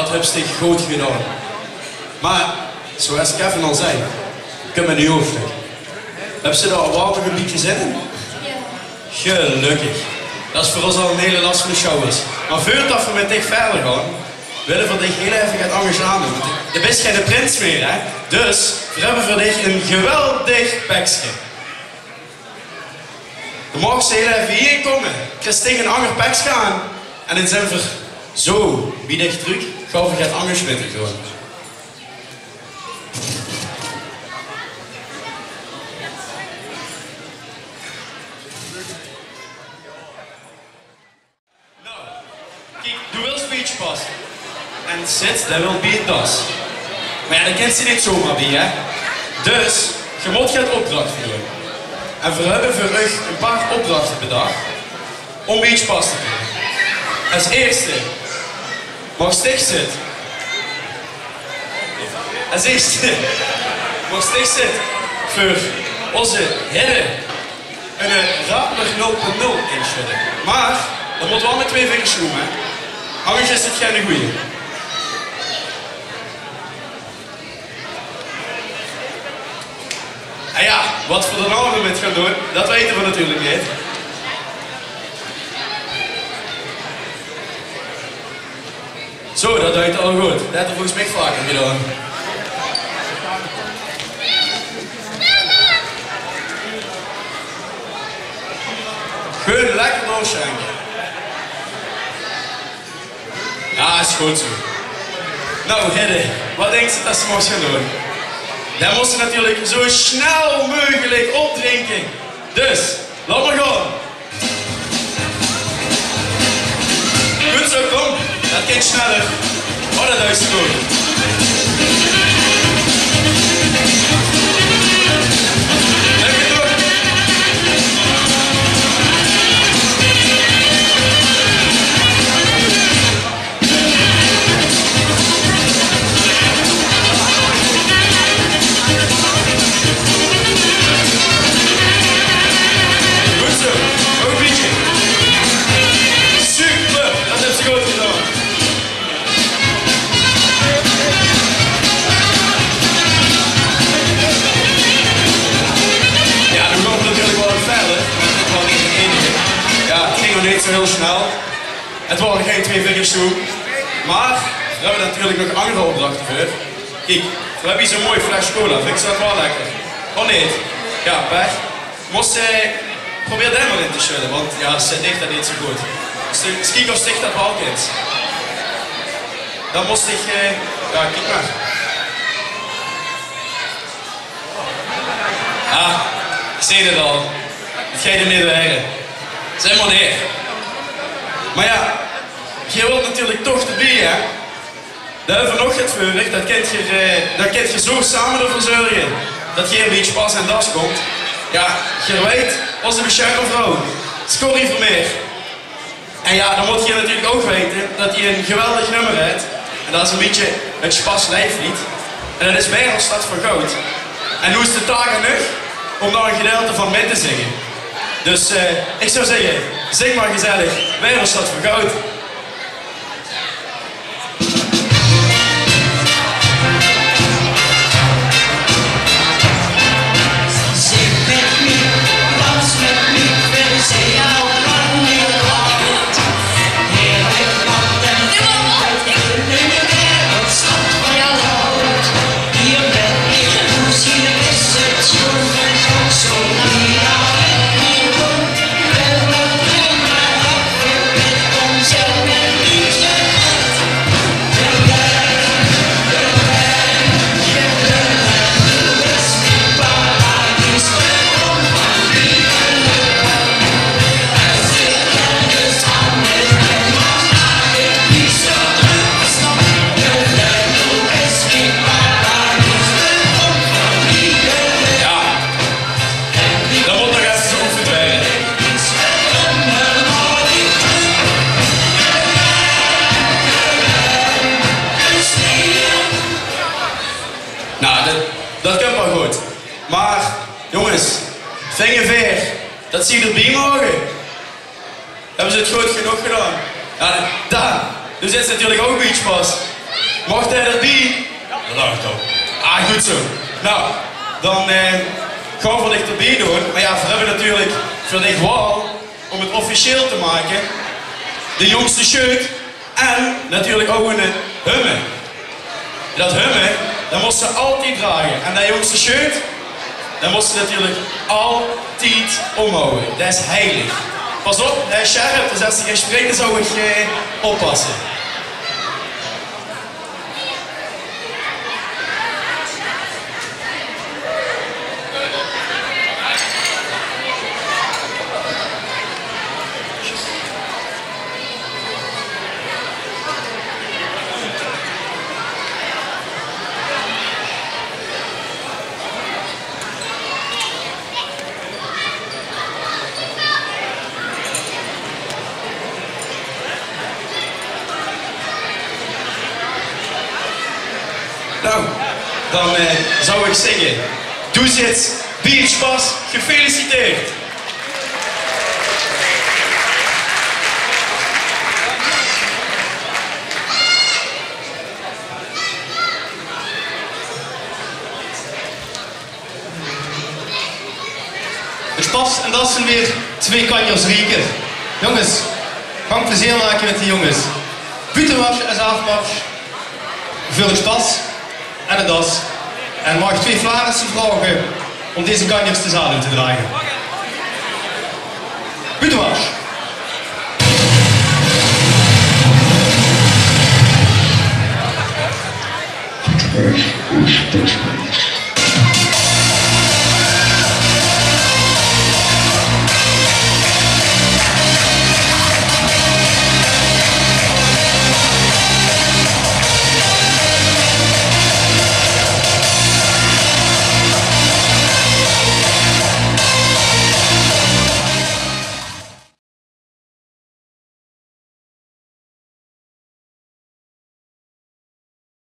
dat heb je goed gedaan. Maar, zoals Kevin al zei, ik heb met een hoofdstuk. Heb ze daar een watergebiedje zitten? Ja. Gelukkig. Dat is voor ons al een hele lastige show is. Maar voordat we met dich verder gaan, willen we dich heel even het engagement doen. Je bent geen prins meer, hè? Dus, we hebben voor dich een geweldig pakje. Dan mag ze heel even hier komen. Ik ga tegen een ander pakje aan. En dan zijn we zo, wie dicht terug, gaan we het engagement gewoon. Pas. En zit, dat wil bij het das. Maar ja, dat kent ze niet zomaar bij, hè. Dus, je moet het opdrachten doen. En we hebben voor u een paar opdrachten bedacht om beetje pas te doen. Als eerste, mag stig zitten. Als eerste, mag stig zitten voor onze heren een Rappler 0.0 inschudden. Maar, dat moet wel met 2 vingers doen, hè. Anders is het geen goeie. En ja, wat we er nou met gaan doen, dat weten we natuurlijk niet. Zo, dat doet al goed. Dat heb je volgens mij vaker gedaan. Gewoon lekker doorschenken. Ja, is goed zo. Nou, Hidde, wat denkt je dat ze moest gaan doen? Dan moest ze natuurlijk zo snel mogelijk opdrinken. Dus, laat maar gaan. Goed zo, kom. Dat ging sneller. Oh, dat is goed. Niet zo heel snel. Het waren geen 2 vingers toe. Maar we hebben natuurlijk nog andere opdrachten voor. Kijk, we hebben hier zo'n mooi fles cola. Vind je dat wel lekker? Oh nee. Ja, weg. Moest probeer daar maar in te schudden, want ja, ze zit dicht dat niet zo goed. Dus kijk of sticht dat wel kind. Dan moest ik, ja, kijk maar. Ah, ik zie het al. Het gaat er niet weeren. Zeg maar neer. Maar ja, je wilt natuurlijk toch erbij, hè? Dat hebben we nog het vurig, dat kent je zo samen ervoor zorgen dat je een beetje pas en das komt. Ja, je weet, onze beschermde vrouw, scoor niet voor meer. En ja, dan moet je natuurlijk ook weten dat je een geweldig nummer hebt. En dat is een beetje het Spas lijflied. En dat is Wereldstad van Goud. En hoe is de taak nog om daar een gedeelte van mee te zingen? Dus ik zou zeggen, zing maar gezellig, Wereldstad van Goud. Maar, jongens, vingerveer, dat zie je erbij mogen. Hebben ze het goed genoeg gedaan? Ja, daar. Dus dit is natuurlijk ook beachpas. Mocht hij erbij? Dat dacht ik ook. Ah, goed zo. Nou, dan gaan we voor dichterbij doen. Maar ja, we hebben natuurlijk voor dit wel, om het officieel te maken, de jongste shirt en natuurlijk ook een hummer. Dat hummer, dat moest ze altijd dragen. En dat jongste shirt, dat moest ze natuurlijk altijd omhouden. Dat is heilig. Pas op, hij is scherp, dus als hij gaat spreken zou ik oppassen. Nou, dan zou ik zeggen, doe zit, Beachpas, gefeliciteerd! Dus pas, en dat zijn weer 2 kanjers rieker. Jongens, gang plezier maken met die jongens. Buitenmars en avondmars. Veel spas en een das. En mag 2 Vlaardense vragen om deze kanjers te zadel te dragen. Buitenmars.